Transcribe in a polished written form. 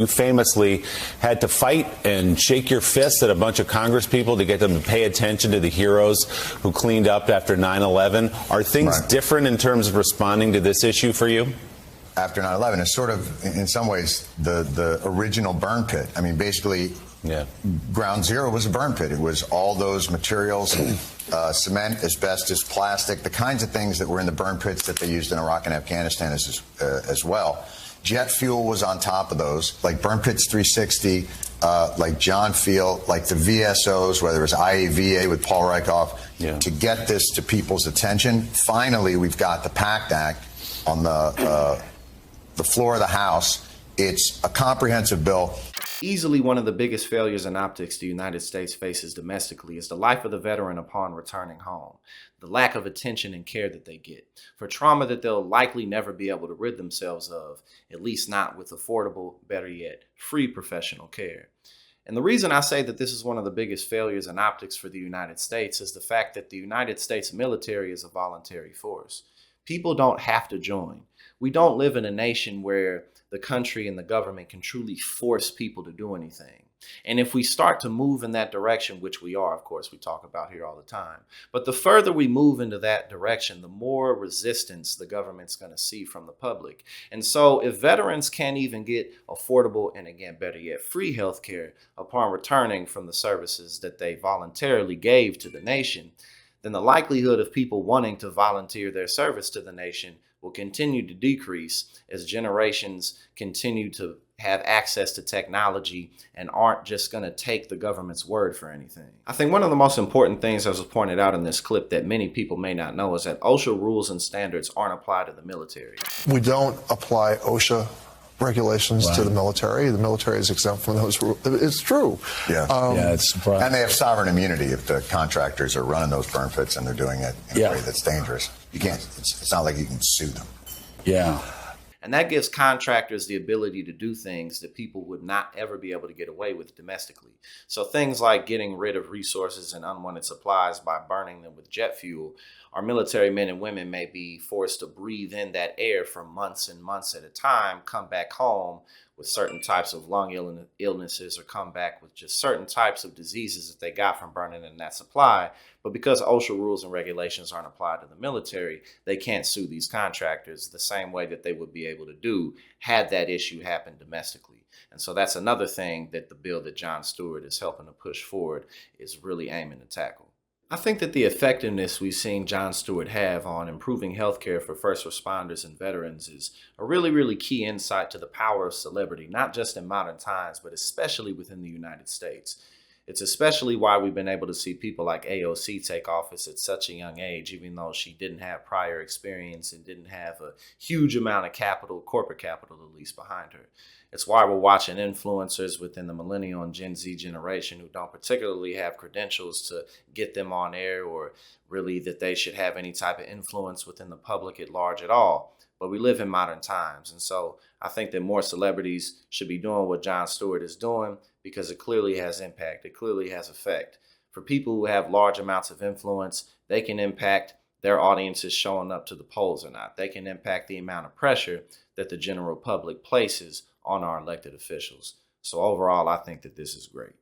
You famously had to fight and shake your fist at a bunch of Congress people to get them to pay attention to the heroes who cleaned up after 9/11. Are things different in terms of responding to this issue for you? After 9/11, it's sort of, in some ways, the original burn pit. I mean, basically, Ground Zero was a burn pit. It was all those materials, cement, asbestos, plastic, the kinds of things that were in the burn pits that they used in Iraq and Afghanistan as well. Jet fuel was on top of those, like Burn Pits 360, like John Field, like the VSOs, whether it was IAVA with Paul Reichoff, to get this to people's attention. Finally, we've got the PACT Act on the floor of the House. It's a comprehensive bill. Easily one of the biggest failures in optics the United States faces domestically is the life of the veteran upon returning home, the lack of attention and care that they get, for trauma that they'll likely never be able to rid themselves of, at least not with affordable, better yet, free professional care. And the reason I say that this is one of the biggest failures in optics for the United States is the fact that the United States military is a voluntary force. People don't have to join. We don't live in a nation where the country and the government can truly force people to do anything. And if we start to move in that direction, which we are, of course, we talk about here all the time, but the further we move into that direction, the more resistance the government's going to see from the public. And so if veterans can't even get affordable and, again, better yet, free health care upon returning from the services that they voluntarily gave to the nation, then the likelihood of people wanting to volunteer their service to the nation will continue to decrease as generations continue to have access to technology and aren't just going to take the government's word for anything. I think one of the most important things, as was pointed out in this clip, that many people may not know is that OSHA rules and standards aren't applied to the military. We don't apply OSHA regulations to the military. The military is exempt from those rules. It's true. It's surprising. And they have sovereign immunity if the contractors are running those burn pits and they're doing it in a way that's dangerous. You can't, it's not like you can sue them. And that gives contractors the ability to do things that people would not ever be able to get away with domestically. So things like getting rid of resources and unwanted supplies by burning them with jet fuel, our military men and women may be forced to breathe in that air for months and months at a time, come back home with certain types of lung illnesses, or come back with just certain types of diseases that they got from burning in that supply. But because OSHA rules and regulations aren't applied to the military, they can't sue these contractors the same way that they would be able to do had that issue happened domestically. And so that's another thing that the bill that Jon Stewart is helping to push forward is really aiming to tackle. I think that the effectiveness we've seen Jon Stewart have on improving healthcare for first responders and veterans is a really, really key insight to the power of celebrity, not just in modern times, but especially within the United States. It's especially why we've been able to see people like AOC take office at such a young age, even though she didn't have prior experience and didn't have a huge amount of capital, corporate capital at least, behind her. It's why we're watching influencers within the millennial and Gen Z generation who don't particularly have credentials to get them on air, or really that they should have any type of influence within the public at large at all. But we live in modern times. And so I think that more celebrities should be doing what Jon Stewart is doing, because it clearly has impact. It clearly has effect. For people who have large amounts of influence, they can impact their audiences showing up to the polls or not. They can impact the amount of pressure that the general public places on our elected officials. So overall, I think that this is great.